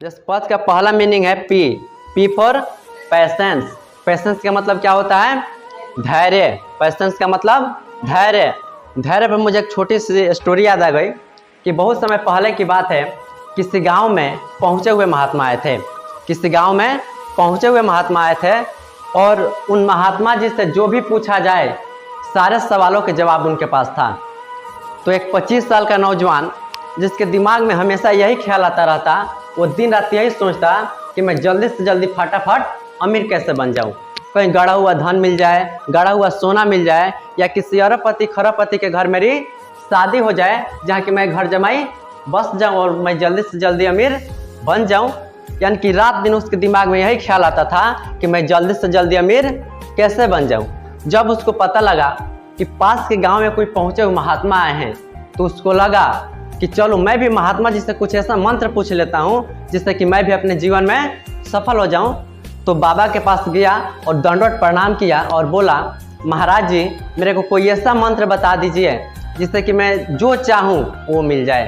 जिस पद का पहला मीनिंग है पी फॉर पैसेंस। पैसेंस का मतलब क्या होता है? धैर्य। पैसेंस का मतलब धैर्य। धैर्य पर मुझे एक छोटी सी स्टोरी याद आ गई कि बहुत समय पहले की बात है। किसी गांव में पहुंचे हुए महात्मा आए थे। किसी गांव में पहुंचे हुए महात्मा आए थे और उन महात्मा जी से जो भी पूछा जाए सारे सवालों के जवाब उनके पास था। तो एक 25 साल का नौजवान जिसके दिमाग में हमेशा यही ख्याल आता रहता, वो दिन रात यही सोचता कि मैं जल्दी से जल्दी फटाफट अमीर कैसे बन जाऊं, कहीं गड़ा हुआ धन मिल जाए, गड़ा हुआ सोना मिल जाए, या किसी अरबपति खरबपति के घर मेरी शादी हो जाए जहाँ कि मैं घर जमाई बस जाऊं और मैं जल्दी से जल्दी अमीर बन जाऊं। यानी कि रात दिन उसके दिमाग में यही ख्याल आता था कि मैं जल्दी से जल्दी अमीर कैसे बन जाऊं। जब उसको पता लगा कि पास के गांव में कोई पहुंचे हुए महात्मा आए हैं, तो उसको लगा कि चलो मैं भी महात्मा जी से कुछ ऐसा मंत्र पूछ लेता हूं जिससे कि मैं भी अपने जीवन में सफल हो जाऊं। तो बाबा के पास गया और दंडवत प्रणाम किया और बोला, महाराज जी मेरे को कोई ऐसा मंत्र बता दीजिए जिससे कि मैं जो चाहूँ वो मिल जाए।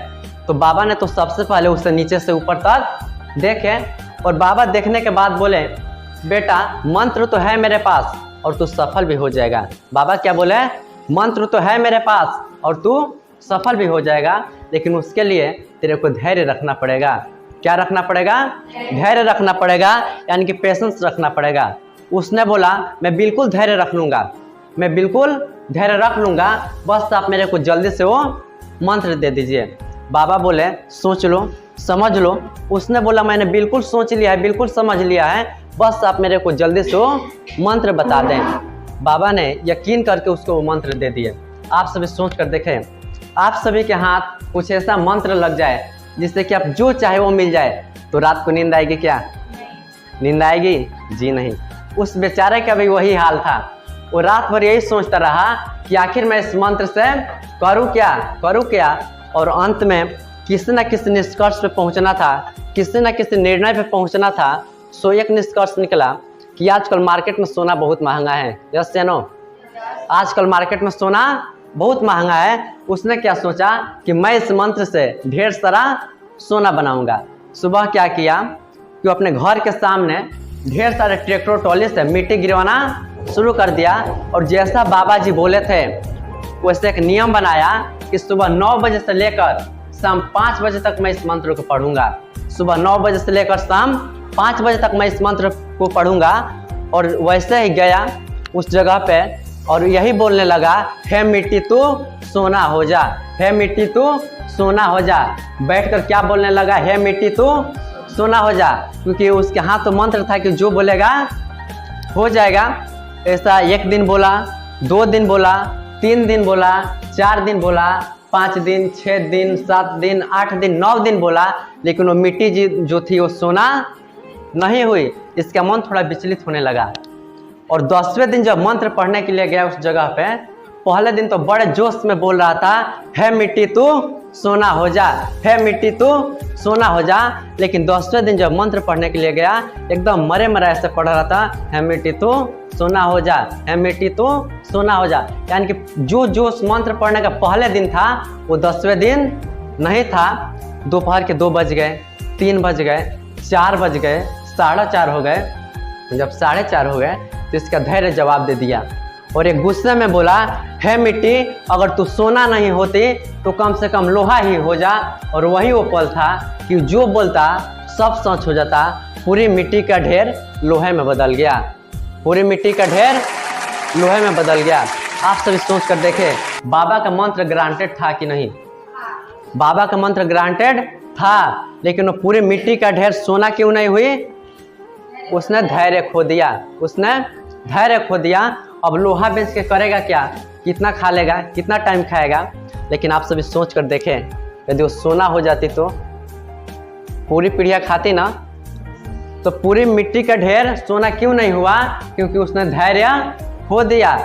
तो बाबा ने तो सबसे पहले उसे नीचे से ऊपर तक देखे और बाबा देखने के बाद बोले, बेटा मंत्र तो है मेरे पास और तू सफल भी हो जाएगा। बाबा क्या बोले? मंत्र तो है मेरे पास और तू सफल भी हो जाएगा, लेकिन उसके लिए तेरे को धैर्य रखना पड़ेगा। क्या रखना पड़ेगा? धैर्य रखना पड़ेगा, यानी कि पेशेंस रखना पड़ेगा। उसने बोला मैं बिल्कुल धैर्य रख लूँगा, मैं बिल्कुल धैर्य रख लूँगा, बस आप मेरे को जल्दी से वो मंत्र दे दीजिए। बाबा बोले सोच लो, समझ लो। उसने बोला मैंने बिल्कुल सोच लिया है, बिल्कुल समझ लिया है, बस आप मेरे को जल्दी से वो मंत्र बता दें। बाबा ने यकीन करके उसको वो मंत्र दे दिए। आप सभी सोच कर देखें, आप सभी के हाथ कुछ ऐसा मंत्र लग जाए जिससे कि आप जो चाहे वो मिल जाए, तो रात को नींद आएगी क्या? नींद आएगी? जी नहीं। उस बेचारे का भी वही हाल था। वो रात भर यही सोचता रहा कि आखिर मैं इस मंत्र से करूँ क्या। और अंत में किसी न किसी निष्कर्ष पे पहुंचना था, किसी न किसी निर्णय पे पहुंचना था। सो एक निष्कर्ष निकला कि आजकल मार्केट में सोना बहुत महंगा है। यस या नो? आजकल मार्केट में सोना बहुत महंगा है। उसने क्या सोचा कि मैं इस मंत्र से ढेर सारा सोना बनाऊंगा। सुबह क्या किया कि वो अपने घर के सामने ढेर सारे ट्रैक्टर ट्रॉली से मिट्टी गिरवाना शुरू कर दिया और जैसा बाबा जी बोले थे वैसे एक नियम बनाया कि सुबह 9 बजे से लेकर शाम 5 बजे तक मैं इस मंत्र को पढ़ूंगा। सुबह 9 बजे से लेकर शाम 5 बजे तक मैं इस मंत्र को पढ़ूंगा। और वैसे ही गया उस जगह पे और यही बोलने लगा, हे मिट्टी तू सोना हो जा, हे मिट्टी तू सोना हो जा। बैठकर क्या बोलने लगा? हे मिट्टी तू सोना हो जा, क्योंकि उसके हाथ तो मंत्र था कि जो बोलेगा हो जाएगा। ऐसा 1 दिन बोला, 2 दिन बोला, 3 दिन बोला, 4 दिन बोला, 5 दिन, 6 दिन, 7 दिन, 8 दिन, 9 दिन बोला, लेकिन वो मिट्टी जी जो थी वो सोना नहीं हुई। इसका मन थोड़ा विचलित होने लगा। और 10वें दिन जब मंत्र पढ़ने के लिए गया उस जगह पे, पहले दिन तो बड़े जोश में बोल रहा था, हे मिट्टी तू सोना हो जा, हे मिट्टी तू सोना हो जा। लेकिन 10वें दिन जब मंत्र पढ़ने के लिए गया एकदम मरे मरा ऐसे पढ़ रहा था, हे मिट्टी तू सोना हो जा, हे मिट्टी तू सोना हो जा। यानी कि जो उस मंत्र पढ़ने का पहले दिन था वो 10वें दिन नहीं था। दोपहर के 2 बज गए, 3 बज गए, 4 बज गए, 4:30 हो गए। जब 4:30 हो गए तो इसका धैर्य जवाब दे दिया और एक गुस्से में बोला, हे मिट्टी अगर तू सोना नहीं होती तो कम से कम लोहा ही हो जा। और वही वो पल था कि जो बोलता सब सच हो जाता। पूरी मिट्टी का ढेर लोहे में बदल गया, पूरी मिट्टी का ढेर लोहे में बदल गया। आप सभी सोच कर देखें, बाबा का मंत्र ग्रांटेड था कि नहीं? बाबा का मंत्र ग्रांटेड था, लेकिन वो पूरी मिट्टी का ढेर सोना क्यों नहीं हुई? उसने धैर्य खो दिया, उसने धैर्य खो दिया। अब लोहा बेच के करेगा क्या? कितना खा लेगा, कितना टाइम खाएगा? लेकिन आप सभी सोच कर देखें, यदि वो सोना हो जाती तो पूरी पीढ़ियाँ खाती ना। तो पूरी मिट्टी का ढेर सोना क्यों नहीं हुआ? क्योंकि उसने धैर्य खो दिया।